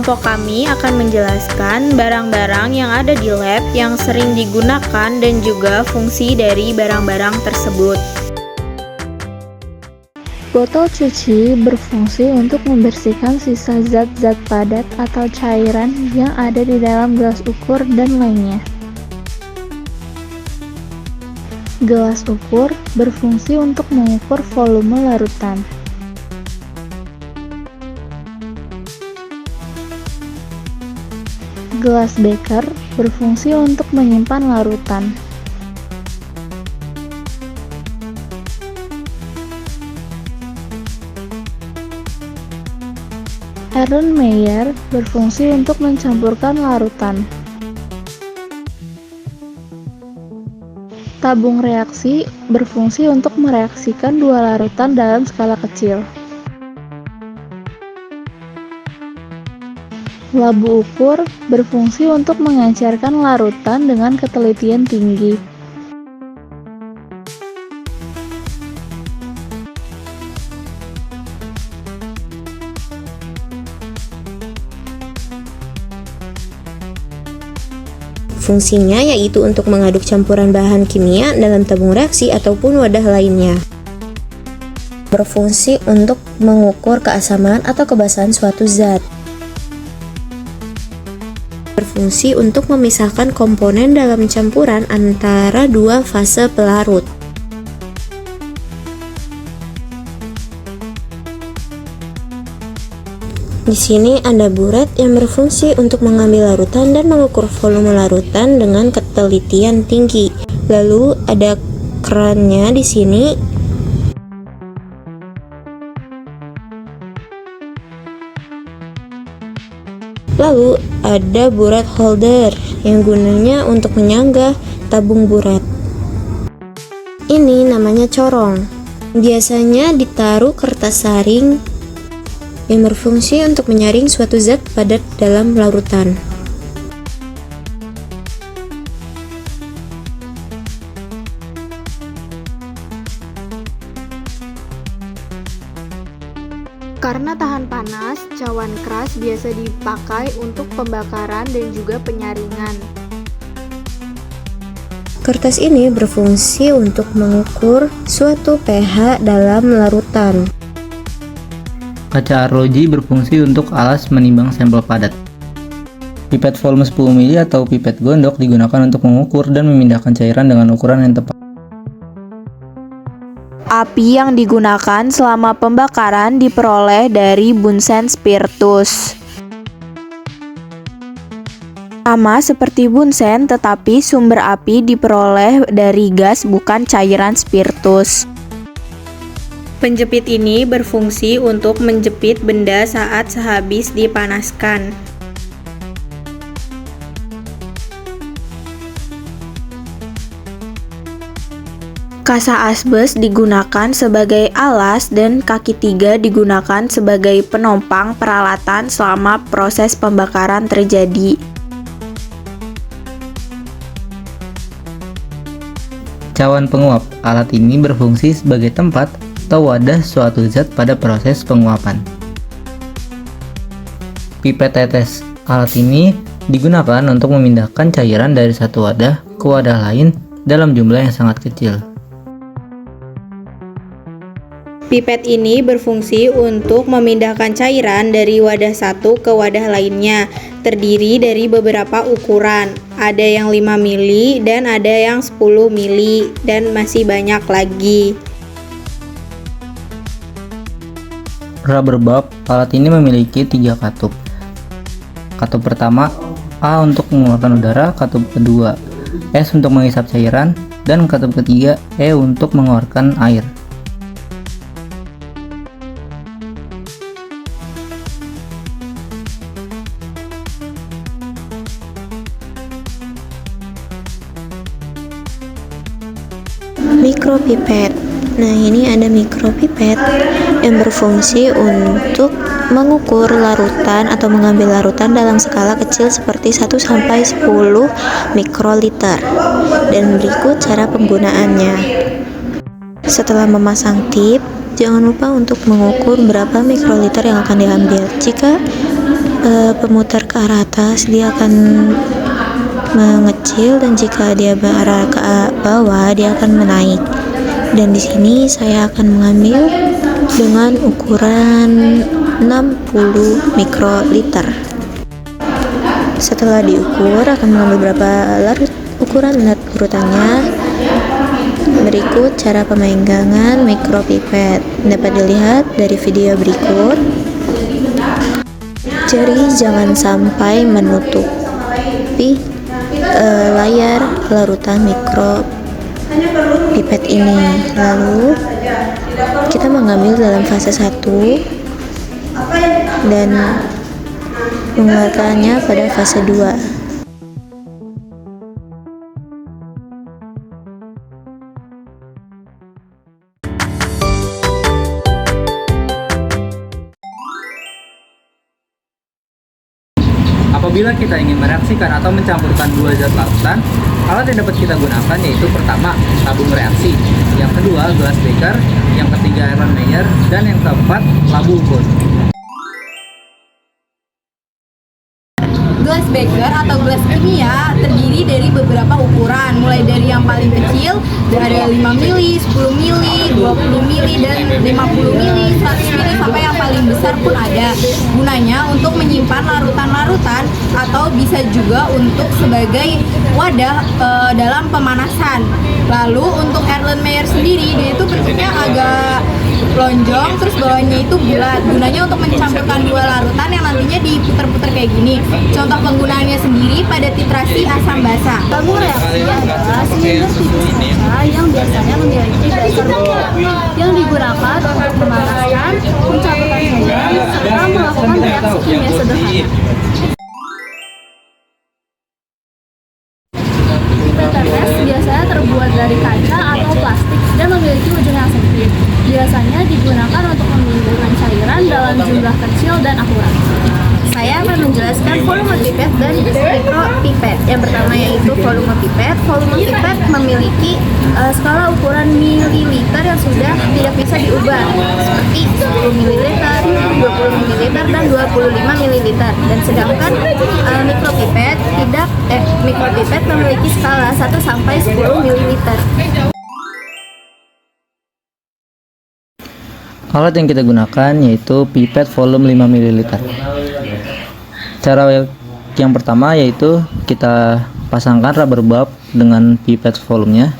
kelompok kami akan menjelaskan barang-barang yang ada di lab yang sering digunakan dan juga fungsi dari barang-barang tersebut. Botol cuci berfungsi untuk membersihkan sisa zat-zat padat atau cairan yang ada di dalam gelas ukur dan lainnya. Gelas ukur berfungsi untuk mengukur volume larutan. Gelas beker berfungsi untuk menyimpan larutan. Erlenmeyer berfungsi untuk mencampurkan larutan. Tabung reaksi berfungsi untuk mereaksikan dua larutan dalam skala kecil. Labu ukur berfungsi untuk mengencerkan larutan dengan ketelitian tinggi. Fungsinya yaitu untuk mengaduk campuran bahan kimia dalam tabung reaksi ataupun wadah lainnya. Berfungsi untuk mengukur keasaman atau kebasahan suatu zat. Berfungsi untuk memisahkan komponen dalam campuran antara dua fase pelarut. Di sini ada buret yang berfungsi untuk mengambil larutan dan mengukur volume larutan dengan ketelitian tinggi. Lalu ada kerannya di sini. Lalu ada buret holder yang gunanya untuk menyanggah tabung buret. Ini namanya corong. Biasanya ditaruh kertas saring yang berfungsi untuk menyaring suatu zat padat dalam larutan. Karena tahan panas, cawan keras biasa dipakai untuk pembakaran dan juga penyaringan. Kertas ini berfungsi untuk mengukur suatu pH dalam larutan. Kaca arloji berfungsi untuk alas menimbang sampel padat. Pipet volume 10 ml atau pipet gondok digunakan untuk mengukur dan memindahkan cairan dengan ukuran yang tepat. Api yang digunakan selama pembakaran diperoleh dari Bunsen spiritus. Sama seperti Bunsen, tetapi sumber api diperoleh dari gas bukan cairan spiritus. Penjepit ini berfungsi untuk menjepit benda saat sehabis dipanaskan. Kasa asbes digunakan sebagai alas dan kaki tiga digunakan sebagai penopang peralatan selama proses pembakaran terjadi. Cawan penguap. Alat ini berfungsi sebagai tempat atau wadah suatu zat pada proses penguapan. Pipet tetes. Alat ini digunakan untuk memindahkan cairan dari satu wadah ke wadah lain dalam jumlah yang sangat kecil. Pipet ini berfungsi untuk memindahkan cairan dari wadah satu ke wadah lainnya. Terdiri dari beberapa ukuran. Ada yang 5 mili dan ada yang 10 mili dan masih banyak lagi. Rubber bulb. Alat ini memiliki 3 katup. Katup pertama A untuk mengeluarkan udara, katup kedua S untuk menghisap cairan, dan katup ketiga E untuk mengeluarkan air. Mikropipet. Nah, ini ada mikropipet yang berfungsi untuk mengukur larutan atau mengambil larutan dalam skala kecil seperti 1 sampai 10 mikroliter. Dan berikut cara penggunaannya. Setelah memasang tip, jangan lupa untuk mengukur berapa mikroliter yang akan diambil. Jika pemutar ke arah atas, dia akan mengecil, dan jika dia berarah ke bawah, dia akan menaik. Dan di sini saya akan mengambil dengan ukuran 60 mikroliter. Setelah diukur, akan mengambil berapa ukuran urutannya. Berikut cara pemegangan mikropipet. Dapat dilihat dari video berikut. Jari jangan sampai menutupi layar larutan mikropipet ini. Lalu kita mengambil dalam fase 1 dan mengeluarkannya pada fase 2. Apabila kita ingin mereaksikan atau mencampurkan dua zat larutan, alat yang dapat kita gunakan yaitu pertama, tabung reaksi, yang kedua, gelas beker, yang ketiga, Erlenmeyer, dan yang keempat, labu ukur. Gelas beker atau gelas kimia terdiri dari beberapa ukuran, mulai dari yang paling kecil ada 5 mili, 10 mili, 20 mili, dan 50 mili, 100 mili, sampai yang paling besar pun ada. Gunanya untuk menyimpan larutan-larutan atau bisa juga untuk sebagai wadah dalam pemanasan. Lalu untuk Erlenmeyer sendiri, dia itu bentuknya agak lonjong, terus bawahnya itu bulat. Gunanya untuk mencampurkan dua larutan yang nantinya diputar-putar kayak gini. Contoh penggunaannya sendiri pada titrasi asam basa. Tabung reaksi adalah silinder tipis kaca yang biasanya memiliki dasar bulat yang digunakan untuk memanaskan, mencampurkan cairan, serta melakukan reaksi kimia sederhana. Pipet tetes biasanya terbuat dari kaca atau plastik dan memiliki ujung yang sempit. Biasanya digunakan untuk memindahkan cairan dalam jumlah kecil dan akurat. Saya akan menjelaskan volume pipet dan mikropipet. Yang pertama yaitu volume pipet. Volume pipet memiliki skala ukuran mililiter yang sudah tidak bisa diubah, seperti 10 ml, 20 ml, dan 25 ml. Dan sedangkan mikropipet memiliki skala 1 sampai 10 ml. Alat yang kita gunakan yaitu pipet volume 5 ml. Cara yang pertama yaitu kita pasangkan rubber bulb dengan pipet volumenya.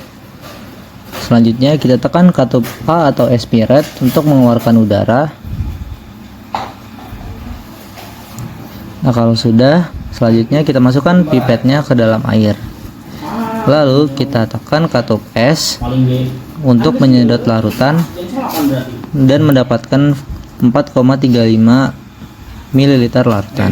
Selanjutnya kita tekan katup A atau aspirate untuk mengeluarkan udara. Nah, kalau sudah, selanjutnya kita masukkan pipetnya ke dalam air. Lalu kita tekan katup S untuk menyedot larutan dan mendapatkan 4,35 ml larutan.